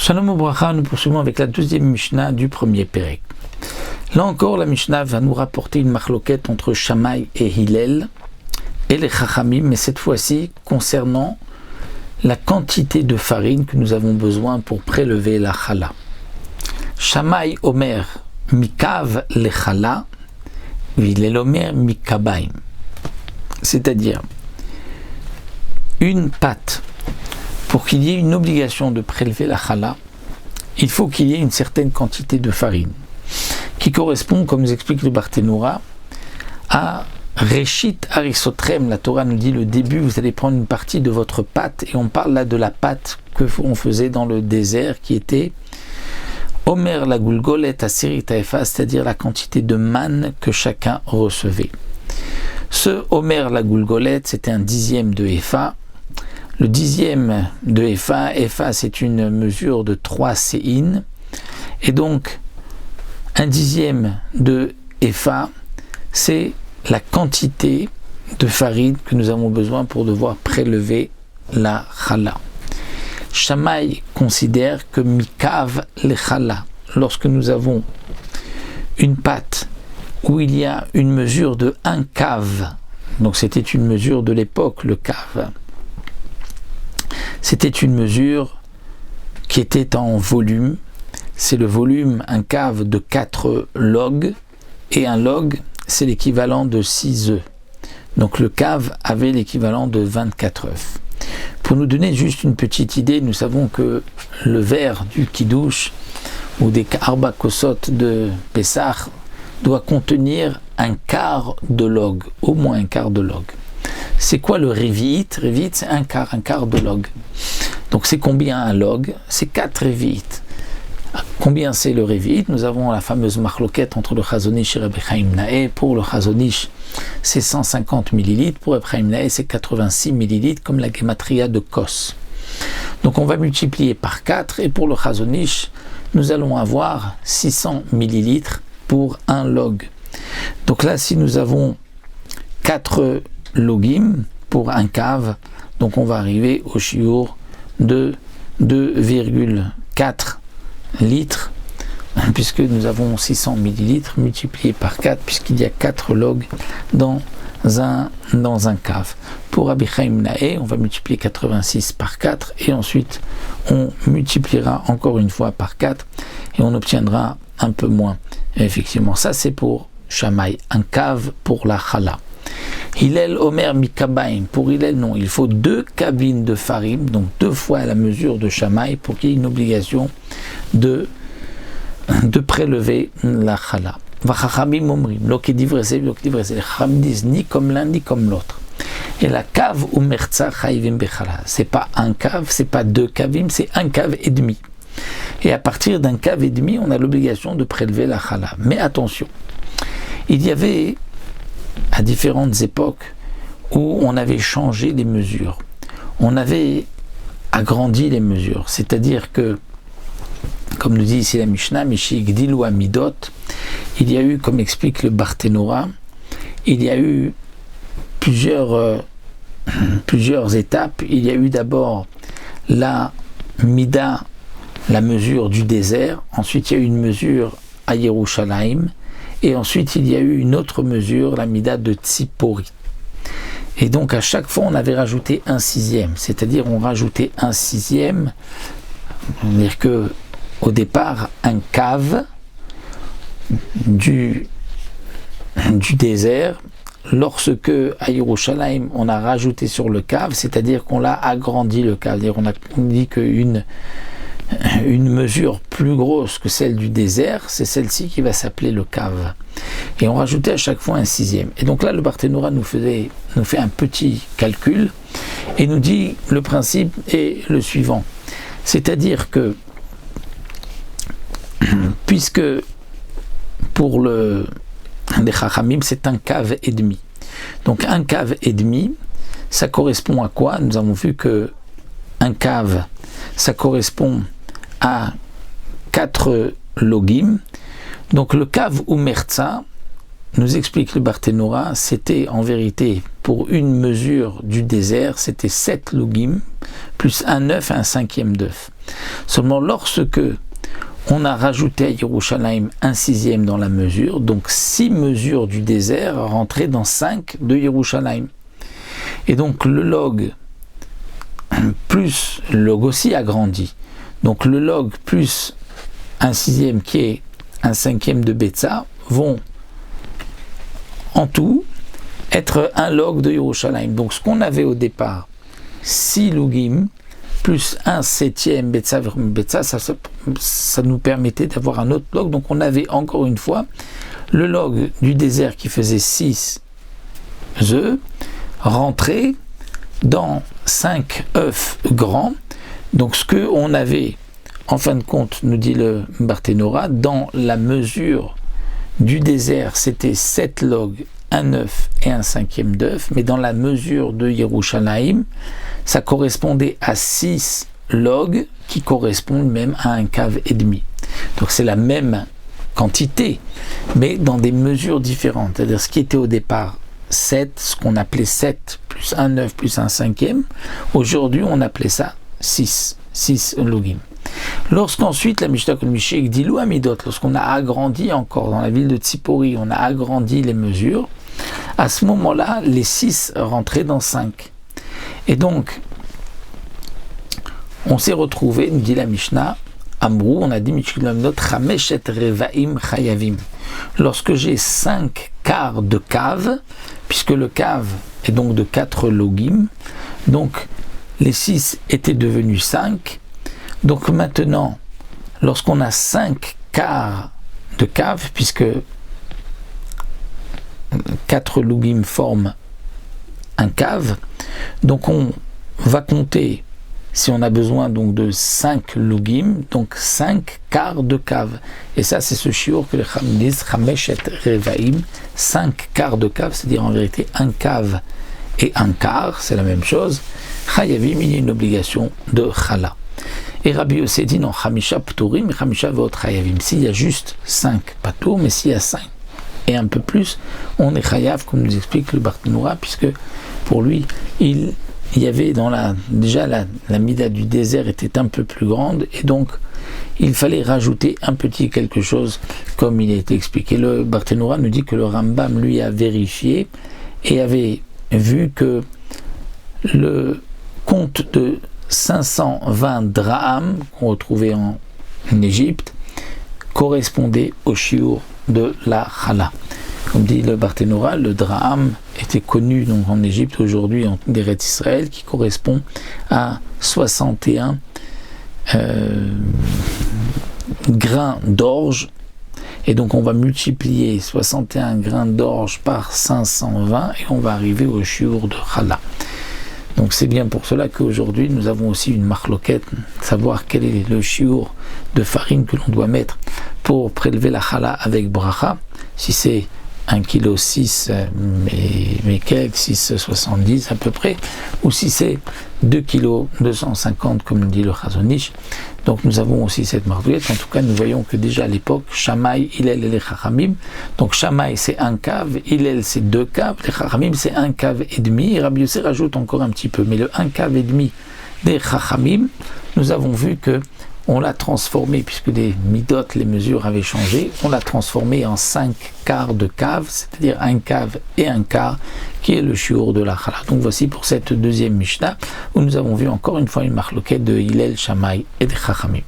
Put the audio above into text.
Shalom Ubracha, nous poursuivons avec la deuxième Mishnah du premier Pérek. Là encore, la Mishnah va nous rapporter une marloquette entre Shammai et Hillel et les Chachamim, mais cette fois-ci concernant la quantité de farine que nous avons besoin pour prélever la chala. Shammai Omer Mikav le chala, Hillel Omer Mikabaim. C'est-à-dire une pâte. Pour qu'il y ait une obligation de prélever la chala, il faut qu'il y ait une certaine quantité de farine, qui correspond, comme nous explique le Barthénoura, à Reshit Arisotrem. La Torah nous dit le début, vous allez prendre une partie de votre pâte, et on parle là de la pâte que on faisait dans le désert, qui était Omer la Gulgolet Asirit Efa, c'est-à-dire la quantité de manne que chacun recevait. Ce Omer la Gulgolet, c'était un dixième de Efa. Le dixième de Efa, c'est une mesure de 3 séines, et donc un dixième de Efa, c'est la quantité de farine que nous avons besoin pour devoir prélever la chala. Shammai considère que Mikav le chala, lorsque nous avons une pâte où il y a une mesure de 1 cave, donc c'était une mesure de l'époque, le cave, c'était une mesure qui était en volume. C'est le volume, un cave de 4 logs, et un log, c'est l'équivalent de 6 œufs. Donc le cave avait l'équivalent de 24 œufs. Pour nous donner juste une petite idée, nous savons que le verre du Kiddush ou des Arba Kosot de Pessah doit contenir un quart de log, au moins un quart de log. C'est quoi le Revi'it? Revi'it, c'est un quart de log. Donc c'est combien un log? C'est 4 Revi'it. Combien c'est le Revi'it? Nous avons la fameuse marloquette entre le Chazon Ish et Rabbi Chaim Naeh. Pour le Chazon Ish, c'est 150 millilitres. Pour Rabbi Chaim Naeh, c'est 86 millilitres, comme la Gematria de Kos. Donc on va multiplier par 4, et pour le Chazon Ish, nous allons avoir 600 millilitres pour un log. Donc là, si nous avons 4 logim pour un cave, donc on va arriver au shiur de 2,4 litres, puisque nous avons 600 millilitres multiplié par 4, puisqu'il y a 4 logs dans un cave. Pour Rabbi Chaim Naeh, on va multiplier 86 par 4, et ensuite on multipliera encore une fois par 4, et on obtiendra un peu moins. Et effectivement, ça c'est pour Shammai, un cave pour la chala. Hillel Omer Mikabaim, pour Hillel non, il faut 2 kavim de farine, donc 2 fois la mesure de Shammai, pour qu'il y ait une obligation de prélever la chala. Vachachamim omrim, loke divrese, les chachamim disent ni comme l'un ni comme l'autre. Et la cave ou mertza chayvim bechala, c'est pas un cave, c'est pas 2 kavim, c'est un cave et demi. Et à partir d'un cave et demi, on a l'obligation de prélever la chala. Mais attention, il y avait à différentes époques où on avait changé les mesures, on avait agrandi les mesures, c'est-à-dire que, comme nous dit ici la Mishnah, Mishi Gdilu Amidot, il y a eu, comme explique le Barthénoura, il y a eu plusieurs étapes. Il y a eu d'abord la Mida, la mesure du désert, ensuite il y a eu une mesure à Yerushalayim, et ensuite il y a eu une autre mesure, la Mida de Tzipori. Et donc à chaque fois on avait rajouté un sixième, c'est-à-dire on rajoutait un sixième, c'est-à-dire que au départ un cave du désert, lorsque à Yerushalayim on a rajouté sur le cave, c'est-à-dire qu'on l'a agrandi le cave, c'est-à-dire on dit qu'une mesure plus grosse que celle du désert, c'est celle-ci qui va s'appeler le cave. Et on rajoutait à chaque fois un sixième. Et donc là, le Barthénoura nous fait un petit calcul et nous dit le principe est le suivant. C'est-à-dire que, puisque pour les Chachamim, c'est un cave et demi. Donc un cave et demi, ça correspond à quoi? Nous avons vu que un cave, ça correspond à 4 logim. Donc le cave ou mertza, nous explique le Barthénora, c'était en vérité pour une mesure du désert, c'était 7 logim, plus un œuf et un cinquième d'œuf. Seulement lorsque on a rajouté à Yerushalayim un sixième dans la mesure, donc 6 mesures du désert rentraient dans 5 de Yerushalayim. Et donc le log, plus le log aussi a grandi. Donc le log plus un sixième qui est un cinquième de Betsa vont en tout être un log de Yerushalayim. Donc ce qu'on avait au départ, 6 logim, plus un septième Betsa, ça nous permettait d'avoir un autre log. Donc on avait encore une fois le log du désert qui faisait 6 œufs, rentré dans 5 œufs grands. Donc ce qu'on avait, en fin de compte, nous dit le Barthénora, dans la mesure du désert, c'était 7 logs, un œuf et un cinquième d'œuf, mais dans la mesure de Yerushalayim, ça correspondait à 6 logs qui correspondent même à un cave et demi. Donc c'est la même quantité, mais dans des mesures différentes. C'est-à-dire ce qui était au départ 7, ce qu'on appelait 7 plus un œuf plus un cinquième, aujourd'hui on appelait ça 6 logim. Lorsqu'ensuite la Mishnah Kolmichik dit Lou Amidot, lorsqu'on a agrandi encore dans la ville de Tzipori, on a agrandi les mesures, à ce moment-là, les 6 rentraient dans 5. Et donc, on s'est retrouvé, nous dit la Mishnah, Amrou, on a dit Michkulamnot, Chameshet Revaim Chayavim. Lorsque j'ai 5 quarts de cave, puisque le cave est donc de 4 logim, donc les 6 étaient devenus 5. Donc maintenant, lorsqu'on a 5 quarts de cave, puisque 4 logim forment un cave, donc on va compter, si on a besoin donc de 5 logim, donc 5 quarts de cave. Et ça, c'est ce shiur que les Chachamim disent, Chameshet Revaim, 5 quarts de cave, c'est-à-dire en vérité un cave et un quart, c'est la même chose. Chayavim, il y a une obligation de chala. Et Rabbi Yossé dit non, Chamisha Pturim et Chamisha Veot Chayavim. S'il y a juste 5 patour, mais s'il y a 5 et un peu plus, on est chayav, comme nous explique le Barthénora, puisque pour lui, il y avait déjà la mida du désert était un peu plus grande, et donc il fallait rajouter un petit quelque chose, comme il a été expliqué. Le Barthénora nous dit que le Rambam lui a vérifié et avait vu que le compte de 520 drahams qu'on retrouvait en Égypte correspondait au shiur de la chala. Comme dit le Barthénora, le draham était connu donc en Égypte aujourd'hui en Eretz Israël, qui correspond à 61 grains d'orge, et donc on va multiplier 61 grains d'orge par 520 et on va arriver au shiur de chala. Donc c'est bien pour cela qu'aujourd'hui nous avons aussi une marloquette, savoir quel est le shiur de farine que l'on doit mettre pour prélever la chala avec bracha, si c'est 1,6 kg, mais quelques, 6,70 à peu près, ou si c'est 2,250 kg comme dit le Chazon Ish. Donc nous avons aussi cette marloquette. En tout cas, nous voyons que déjà à l'époque, Shammai, Hillel et les Chachamim, donc Shammai c'est 1 cave, Hillel c'est 2 caves, les Chachamim c'est 1 cave et demi, et Rabbi Yossé rajoute encore un petit peu, mais le 1 cave et demi des Chachamim, nous avons vu que on l'a transformé, puisque des midot, les mesures avaient changé, on l'a transformé en 5 quarts de cave, c'est-à-dire 1 cave et 1 quart, qui est le shiur de la chala. Donc voici pour cette deuxième Mishnah, où nous avons vu encore une fois une marloquette de Hillel, Shammai et des Chachamim.